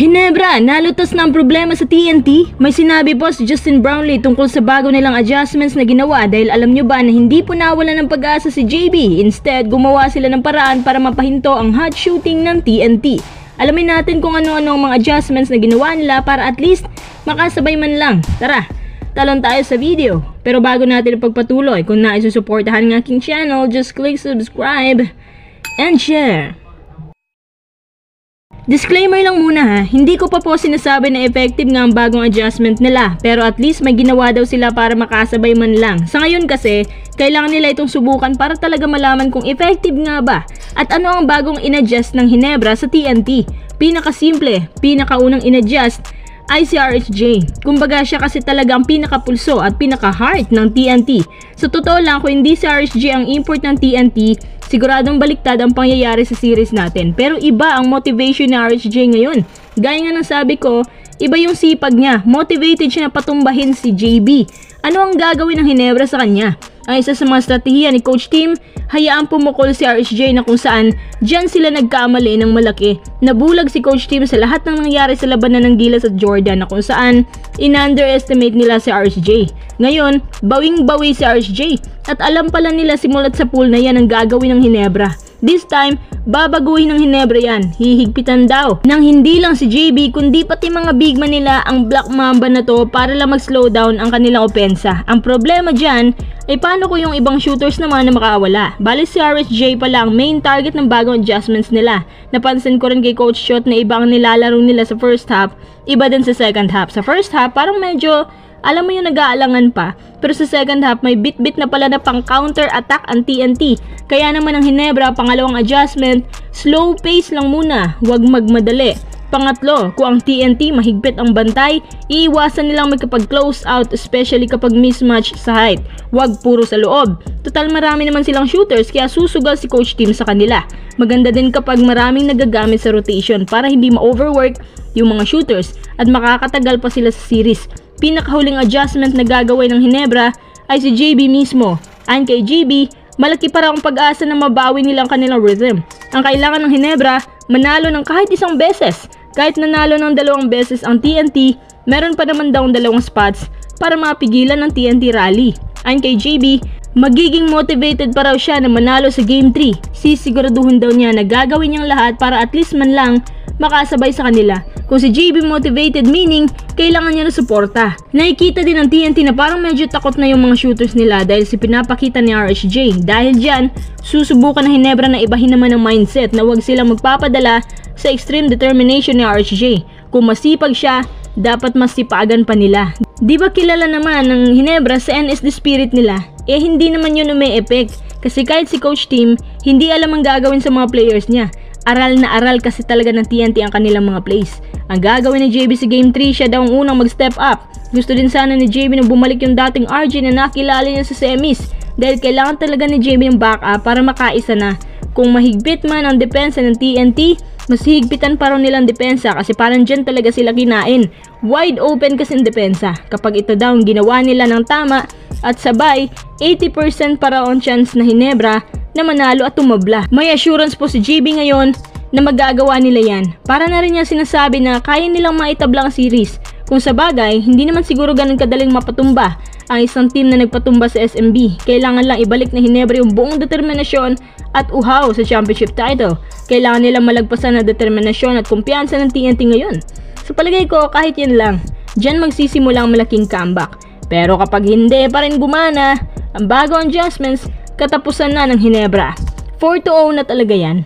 Hinebra, nalutas na ang problema sa TNT? May sinabi po si Justin Brownlee tungkol sa bago nilang adjustments na ginawa dahil alam nyo ba na hindi po nawalan ng pag-asa si JB. Instead, gumawa sila ng paraan para mapahinto ang hot shooting ng TNT. Alamin natin kung ano-ano ang mga adjustments na ginawa nila para at least makasabay man lang. Tara, talon tayo sa video. Pero bago natin pagpatuloy, kung nais susuportahan ng aking channel, just click subscribe and share. Disclaimer lang muna ha, hindi ko pa po sinasabi na effective nga ang bagong adjustment nila, pero at least may ginawa daw sila para makasabay man lang. Sa ngayon kasi, kailangan nila itong subukan para talaga malaman kung effective nga ba at ano ang bagong in-adjust ng Hinebra sa TNT. Pinakasimple, pinakaunang in-adjust ay si RHJ. Kumbaga siya kasi talaga ang pinakapulso at pinaka-heart ng TNT. Sa totoo lang, kung hindi si RHJ ang import ng TNT, siguradong baliktad ang pangyayari sa series natin. Pero iba ang motivation ni RHJ ngayon. Gaya nga ng sabi ko, iba yung sipag niya. Motivated siya na patumbahin si JB. Ano ang gagawin ng Hinebra sa kanya? Ang isa sa mga strategiya ni Coach Tim, hayaan pumukol si RHJ na kung saan dyan sila nagkamali ng malaki. Nabulag si Coach Tim sa lahat ng nangyari sa labanan ng Gilas at Jordan na kung saan in-underestimate nila si RHJ. Ngayon, bawing-bawi si RHJ at alam pala nila simulat sa pool na yan ang gagawin ng Hinebra. This time, babaguhin ng Hinebra yan. Hihigpitan daw nang hindi lang si JB kundi pati mga big man nila ang Black Mamba na to para lang mag-slow down ang kanilang opensa. Ang problema dyan ay paano ko yung ibang shooters naman na makawala. Bali si RHJ pala ang main target ng bagong adjustments nila. Napansin ko rin kay Coach Shot na iba ang nilalaro nila sa first half, iba din sa second half. Sa first half parang medyo alam mo yung nag-aalangan pa, pero sa second half may bit-bit na pala na pang counter attack ang TNT. Kaya naman ang Hinebra, pangalawang adjustment, slow pace lang muna, wag magmadali. Pangatlo, kung ang TNT mahigpit ang bantay, iiwasan nilang magkapag-close out, especially kapag mismatch sa height. Wag puro sa loob. Total marami naman silang shooters kaya susugal si Coach Tim sa kanila. Maganda din kapag maraming nagagamit sa rotation para hindi ma-overwork yung mga shooters at makakatagal pa sila sa series. Pinakahuling adjustment na gagawin ng Hinebra ay si JB mismo. Ayon kay JB, malaki para ang pag-asa na mabawi nilang kanilang rhythm. Ang kailangan ng Hinebra, manalo ng kahit isang beses. Kahit nanalo ng 2 beses ang TNT, meron pa naman daw 2 spots para mapigilan ng TNT rally. Ayon kay JB, magiging motivated pa raw siya na manalo sa Game 3. Sisiguraduhin daw niya na gagawin niyang lahat para at least man lang makasabay sa kanila. Kung si JB motivated, meaning kailangan niya ng suporta. Nakikita din ng TNT na parang medyo takot na yung mga shooters nila dahil si pinapakita ni RHJ. Dahil dyan, susubukan ng Hinebra na ibahin naman ang mindset na huwag silang magpapadala sa extreme determination ni RHJ. Kung masipag siya, dapat masipagan pa nila. Di ba kilala naman ng Hinebra sa NSD spirit nila? Eh hindi naman yun umi-effect. Kasi kahit si Coach Tim, hindi alam ang gagawin sa mga players niya. Aral na aral kasi talaga ng TNT ang kanilang mga plays. Ang gagawin ni JB sa Game 3, siya daw ang unang mag-step up. Gusto din sana ni JB na bumalik yung dating RJ na nakilala niya sa semis. Dahil kailangan talaga ni JB yung backup para makaisa na. Kung mahigpit man ang depensa ng TNT, mas higpitan pa rin nilang depensa kasi parang dyan talaga sila kinain. Wide open kasi ang depensa. Kapag ito daw ang ginawa nila ng tama at sabay, 80% para on chance na Hinebra na manalo at tumabla. May assurance po si JB ngayon na magagawa nila yan. Para na rin niya sinasabi na kaya nilang maitabla ang series. Kung sa bagay, hindi naman siguro ganun kadaling mapatumba ang isang team na nagpatumba sa SMB. Kailangan lang ibalik na Hinebra yung buong determinasyon at uhaw sa championship title. Kailangan nilang malagpasan na determinasyon at kumpiyansa ng TNT ngayon. Sa palagay ko, kahit yan lang, dyan magsisimula ang malaking comeback. Pero kapag hindi pa rin gumana ang bagong adjustments, katapusan na ng Hinebra. 4-0 na talaga yan.